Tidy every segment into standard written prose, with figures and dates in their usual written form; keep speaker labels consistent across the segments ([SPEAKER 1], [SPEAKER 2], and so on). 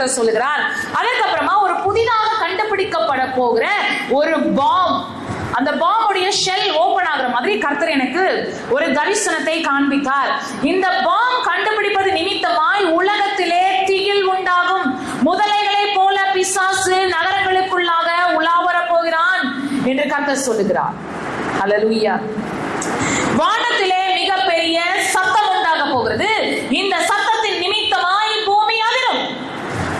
[SPEAKER 1] கர்த்தர் சொல்லுகிறார். அதுக்கப்புறமா ஒரு புதிதாக கண்டுபிடிக்கப்பட போகிற ஒரு பாம், அந்த பாம்புடைய ஷெல் ஓபன் ஆகுற மாதிரி கர்த்தர் எனக்கு ஒரு தரிசனத்தை காண்பித்தார். இந்த பாம் கண்டுபிடிப்பது நிமித்தமாய் உலகத்திலே திகில் உண்டாகும். முதலைகளை போல பிசாசு நகரங்களுக்குள்ளாக உலாவர போகிறான் என்று கர்த்தர் சொல்லுகிறார். ஹல்லேலூயா. வானத்திலே மிகப்பெரிய சத்தம் உண்டாக போகிறது. இந்த சத்தத்தின் நிமித்தமாய் பூமி அதிரும்.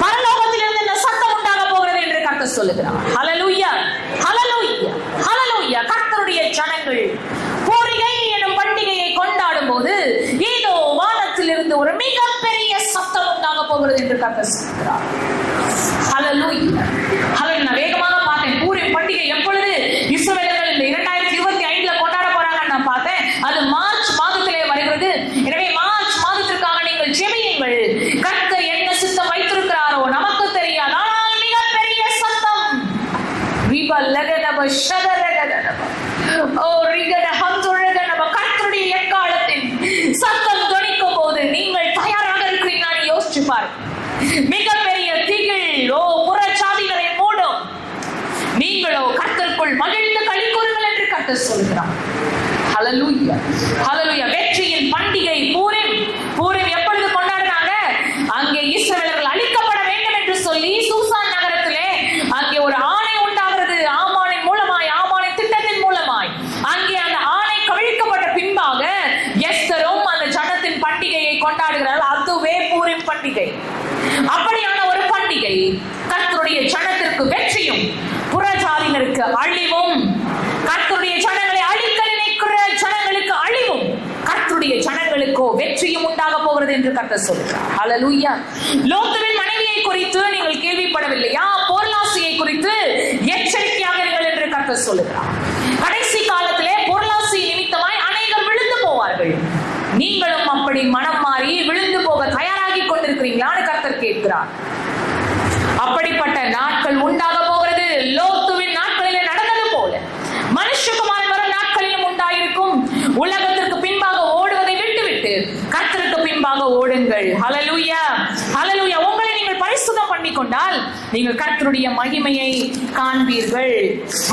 [SPEAKER 1] பரலோகத்திலிருந்து இந்த சத்தம் உண்டாக போகிறது என்று கர்த்தர் சொல்லுகிறார். ஹல்லேலூயா, ஹல்லேலூயா, ஹல்லேலூயா. கர்த்தருடைய ஜனங்கள் பூரிகை எனும் பண்டிகையை கொண்டாடும் போது இதோ வானத்திலிருந்து ஒரு மிகப்பெரிய சத்தம் உண்டாக போகிறது என்று கர்த்தர் சொல்லுகிறார். ஹல்லேலூயா, ஹல்லேலூயா. நான் வேகமாக பார்த்தேன். பூரிம் பண்டிகை எப்பொழுது இஸ்ரவேலர்கள் இந்த 2025 கொண்டாட போறாங்கன்னு நான் பார்த்தேன். அது மார்ச் மாதத்திலே வருகிறது. எனவே மார்ச் மாதத்திற்காக நீங்கள் ஜெபியுங்கள். கர்த்தர் என்ன சித்தம் வைத்திருக்கிறாரோ நமக்கு தெரியாது. ஆனால் மிகப்பெரிய சத்தம் கர்த்தருடைய எக்காலத்தின் சத்தம் தொனிக்கும் போது நீங்கள் தயாராக இருக்கிறீங்கன்னு யோசிச்சு பாருங்க. மிகப்பெரிய திகில் புறச்சாதிகளை மூடும். நீங்களோ கர்த்தருக்குள் மகிழ்ந்து களி கூறுங்கள் என்று கர்த்தர் சொல்கிறார். ஹல்லேலூயா, ஹல்லேலூயா. வெற்றியின் பண்டிகை பூரிம். பூரிம் எப்பொழுது கொண்டாடினாங்க? அங்கே இஸ்ரவேலர்கள் அழிக்கப்பட வேண்டும் என்று சொல்லி சூசான் நகரத்திலே அங்கே ஒரு ஆணை உண்டாகிறது. ஆமானின் மூலமாய், ஆமானின் திட்டத்தின் மூலமாய் அங்கே அந்த ஆணை கவிழ்க்கப்பட்ட பின்பாக எஸ்தரும் அந்த ஜனத்தின் பண்டிகையை கொண்டாடுகிறார்கள். அதுவே பூரிம் பண்டிகை. அப்படியான ஒரு பண்டிகை கர்த்தருடைய ஜனத்திற்கு வெற்றியும் புறஜாதியினருக்கு அழிவும். கர்த்தருடைய ஜனங்களை அழிக்க நினைக்கிற ஜனங்களுக்கு அழிவும், கர்த்தருடைய ஜனங்களுக்கோ வெற்றியும் உண்டாக போகிறது என்று கர்த்தர் சொல்கிறார். ஹல்லேலூயா. லோத்துவின் மனைவியை குறித்து நீங்கள் கேள்விப்படவில்லையா? பொருளாசையை குறித்து எச்சரிக்கையாக இருங்கள் என்று கர்த்தர் சொல்கிறார். கடைசி காலத்திலே பொருளாசை நிமித்தமாய் அநேகர் விழுந்து போவார்கள். நீங்களும் அப்படி மனம் மாறி விழுந்து போக தயாராகி கொண்டிருக்கிறீங்களான்னு கர்த்தர் கேட்கிறார். அப்படிப்பட்ட நாட்கள் உண்டாக போகிறது. லோத்துவின் நாட்களிலே நடந்தது போல மனுஷகுமாரன் வரும் நாட்களிலும் உண்டாயிருக்கும். உலகத்திற்கு பின்பாக ஓடுவதை விட்டுவிட்டு கர்த்தருக்கு பின்பாக ஓடுங்கள். ஹல்லேலூயா, ஹல்லேலூயா. உங்களை நீங்கள் பரிசுத்தம் பண்ணிக்கொண்டால் நீங்கள் கர்த்தருடைய மகிமையை காண்பீர்கள்.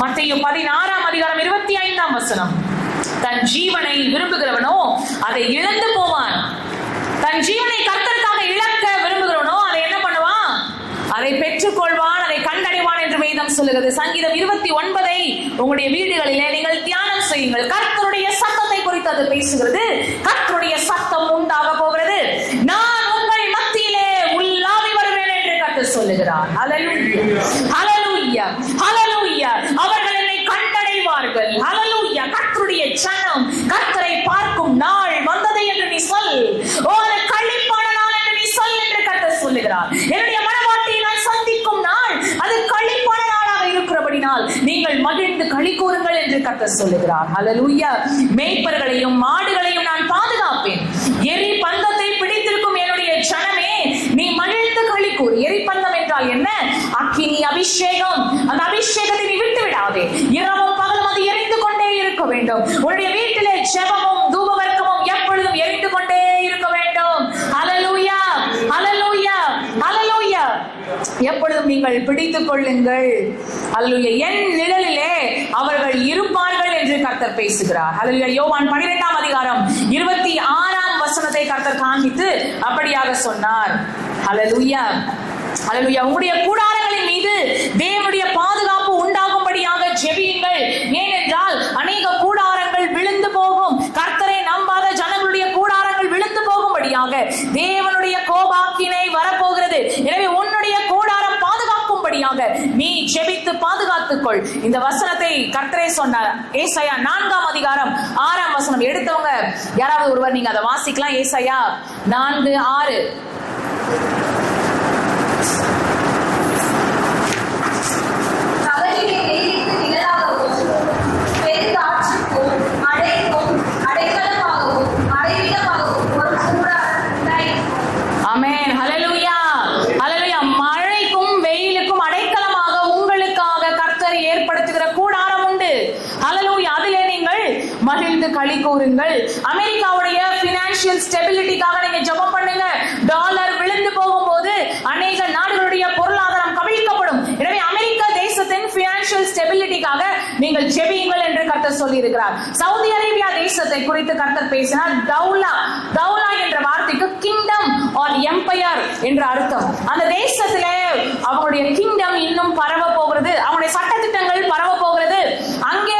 [SPEAKER 1] மத்தேயு 16:25 தன் ஜீவனை விரும்புகிறவனோ அதை இழந்து போவான். தன் ஜீவனை கர்த்தருக்காக இழக்க விரும்புகிறவனோ அதை என்ன பண்ணுவான்? அதை பெற்றுக் கொள்வான், அதை கண்டடைவான் என்று வேதம் சொல்லுகிறது. சங்கீதம் 29 உங்களுடைய வீடுகளிலே நீங்கள் தியானம் செய்யுங்கள். கர்த்தருடைய சத்தத்தை குறித்து அது பேசுகிறது. கர்த்தருடைய சத்தம் உண்டாக போகிறது. நான் உங்கள் மத்தியிலே உலாவி வருவேன் என்று கர்த்தர் சொல்லுகிறார். ஹல்லேலூயா, ஹல்லேலூயா, ஹல்லேலூயா. அவர்கள் என்னை கண்டடைவார்கள். ஹல்லேலூயா. கர்த்தருடைய ஜனம் கர்த்தரை பார்க்கும் நாள் வந்தது என்று நீ சொல். அது களிப்பான நாள் என்று நீ சொல் என்று கர்த்தர் சொல்லுகிறார். என்னுடைய மனவாட்டியை நான் சந்திக்கும் நாள் அது களிப்பான நாளாக இருக்கிறபடினால் நீங்கள் மகிழ்ந்து களி கூறுங்கள் என்று கர்த்தர் சொல்லுகிறார். ஹல்லேலூயா. மேய்ப்பர்களையும் மாடுகளையும் நான் பாதுகாப்பேன். எரி பந்தத்தை பிடித்திருக்கும் என்னுடைய ஜனமே நீ மகிழ்ந்து களி கூறு. எரிபந்தம் என்றால் என்ன? அக்கினி, அபிஷேகம். அந்த அபிஷேகத்தை நீ விட்டு விடாதே. இரவும் பகலும் அது எரிந்து கொண்டே இருக்க வேண்டும். உன்னுடைய வீட்டிலே ஜெபமும் தூபவர்க்கமும் எப்பொழுதும் எரிந்து கொண்டே இருக்க வேண்டும். ஹல்லேலூயா, ஹல்லேலூயா, ஹல்லேலூயா. எப்பொழுதும் நீங்கள் பிடித்துக் கொள்ளுங்கள். ஹல்லேலூயா. என் நிழலிலே அவர்கள் இருப்பார்கள் என்று கர்த்தர் பேசுகிறார். ஹல்லேலூயா. யோவான் 12:26 கர்த்தர் காண்பித்து அப்படியாக சொன்னார். ஹல்லேலூயா, ஹல்லேலூயா. உங்களுடைய கூடாரங்களின் மீது தேவனுடைய பாதுகாப்பு உண்டாகும்படியாக ஜெபியுங்கள். ஏனென்றால் அநேக கூடாரங்கள் விழுந்து போகும். கர்த்தரை நம்பாத ஜனங்களுடைய கூடாரங்கள் விழுந்து போகும்படியாக தேவனுடைய கோபாக்கினை வரப்போகிறது. எனவே உன்னுடைய கூடாரம் பாதுகாக்கும்படியாக நீ ஜெபித்து பாதுகாத்துக்கொள். இந்த வசனத்தை கர்த்தரே சொன்னார். ஏசாயா 4:6 எடுத்தவங்க யாராவது ஒருவர் நீங்க அதை வாசிக்கலாம். ஏசாயா 4:6. ஆமென். ஹல்லேலூயா, ஹல்லேலூயா. மழைக்கும் வெயிலுக்கும் அடைக்கலமாக உங்களுக்காக கர்த்தர் ஏற்படுத்துகிற கூடாரம் உண்டு. ஹல்லேலூயா. அதிலே நீங்கள் மகிழ்ந்து களி கூறுங்கள். அமெரிக்காவுடைய பினான்சியல் ஸ்டெபிலிட்டிக்காக நீங்க ஜெபம் பண்ணுங்க. டாலர் விழுந்து போகும்போது அநேக நாடுகளுடைய நீங்கள் ஜெபியுங்கள் என்று கர்த்தர் சொல்லி இருக்கிறார். சவுதி அரேபியா தேசத்தை குறித்து கர்த்தர் பேசினார். தௌலா என்ற வார்த்தைக்கு கிங்டம் ஆர் எம்பையர் என்ற அர்த்தம். அந்த தேசத்திலே அவங்களுடைய கிங்டம் இன்னும் பரவ போகிறது, அவங்களுடைய சட்டத்திட்டங்கள் பரவ போகிறது. அங்கே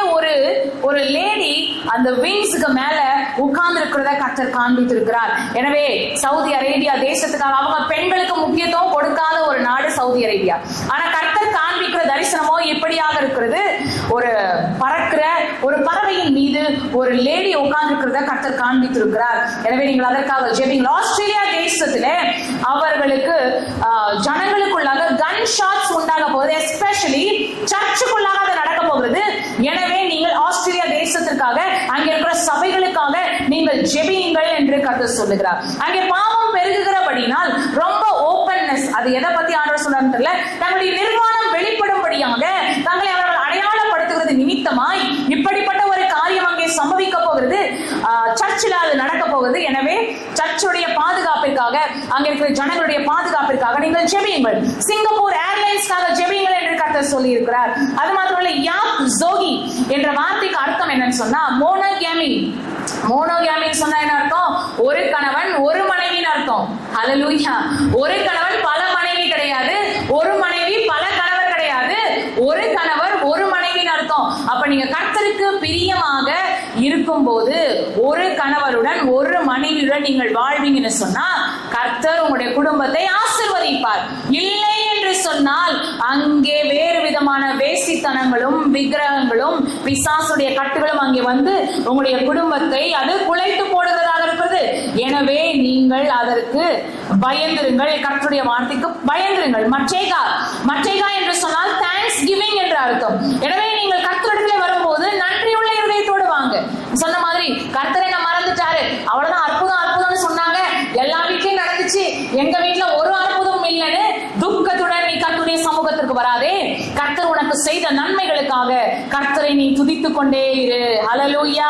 [SPEAKER 1] ஒரு லேடி அந்த விங்ஸ்க்கு மேல உட்கார்ந்து இருக்கிறத கர்த்தர் காண்பித்திருக்கிறார். எனவே சவுதி அரேபியா தேசத்துக்காக அவங்க பெண்களுக்கு முக்கியத்துவம் கொடுக்காத ஒரு நாடு சவுதி அரேபியா. ஆனா கர்த்தர் காண்பிக்கிற தரிசனமோ இப்படியாக இருக்கிறது. ஒரு பறக்கிற ஒரு பறவையின் மீது ஒரு லேடி உட்கார்ந்து இருக்கிறத கர்த்தர் காண்பித்திருக்கிறார். எனவே நீங்கள் அதற்காக ஜெபிங்கள். ஆஸ்திரேலியா தேசத்திலே அவர்களுக்கு ஜனங்களுக்குள்ளாக கன் ஷாட்ஸ் உண்டாக போகுது, எஸ்பெஷலி சர்ச்சுக்குள்ளாக அது நடக்க போகிறது. எனவே நீங்கள் ஆஸ்திரேலியா தேசத்திற்காக அங்கே இருக்கிற சபைகளுக்காக நீங்கள் ஜெபியுங்கள் என்று கர்த்தர் சொல்லுகிறார். அங்கே பாவம் பெருகுகிறபடினால் ரொம்ப ஓப்பன்னஸ், அது எதை பத்தி ஆண்டவர் சொல்றாருன்னு தெரியல, தங்களுடைய நிர்வாணம் வெளிப்படும்படியாக தங்களை அவர்கள் அடையாளப்படுத்துகிறது நிமித்தமாய் இப்படிப்பட்ட ஒரு காரியம் அங்கே சம்பவிக்க போகிறது. சர்ச்சில் அது நடக்க போகிறது. எனவே சர்ச்சுடைய பாதுகாப்பிற்காக, அங்கே இருக்கிற ஜனங்களுடைய பாதுகாப்பிற்காக நீங்கள் ஜெபியுங்கள். சிங்கப்பூர் ஏர்லைன்ஸ்க்காக ஜெபியுங்கள் என்று கர்த்தர் சொல்லி இருக்கிறார். அது மாத்திரமல்ல, யாப் ஜோகி என்ற வார்த்தைக்கு அர்த்தம் என்னன்னு சொன்னா மோனோகேமி. மோனோகேமி சொன்னா என்ன அர்த்தம்? ஒரு கணவன் ஒரு மனைவின்னு அர்த்தம். ஹல்லேலூயா. ஒரு கணவன் பல மனைவி கிடையாது, ஒரு மனைவி பல கணவர் கிடையாது, ஒரு கணவர் ஒரு மனைவின்னு அர்த்தம். அப்ப நீங்க கர்த்தருக்கு பிரியமாக இருக்கும்போது ஒரு கணவருடன் ஒரு மனைவியுடன் நீங்கள் வாழ்வீங்கன்னு சொன்னா கர்த்தர் உங்களுடைய குடும்பத்தை ஆசீர்வதிப்பார். இல்லை என்று சொன்னால் அங்கே வேறு விதமான வேசித்தனங்களும் விக்கிரகங்களும் பிசாசுடைய கட்டுகளும் அங்கே வந்து உங்களுடைய குடும்பத்தை அது குலைத்து போடுகிறதாக இருக்கிறது. எனவே நீங்கள் அதற்கு பயந்திருங்கள். கர்த்தருடைய வார்த்தைக்கு பயந்திருங்கள். மற்றேகா என்று சொன்னால் தேங்க்ஸ் கிவிங் என்று அர்த்தம். எனவே நீங்கள் கர்த்தரிடத்திலே வரும்போது நன்றியுள்ள இருதயத்தோடு வாங்க. சொன்ன மாதிரி கர்த்தரை என்ன மறந்துட்டாரு, அவ்வளவுதான், அற்புதம்னு சொன்னாங்க, எல்லா வீட்லயும் நடந்துச்சு, எங்க வீட்டுல ஒரு அற்புதம் இல்லைன்னு துக்கத்துடன் நீ கர்த்தருடைய சமூகத்திற்கு வராதே. கர்த்தர் உனக்கு செய்த நன்மைகளுக்காக கர்த்தரை நீ துதித்துக் கொண்டே இரு. ஹல்லேலூயா.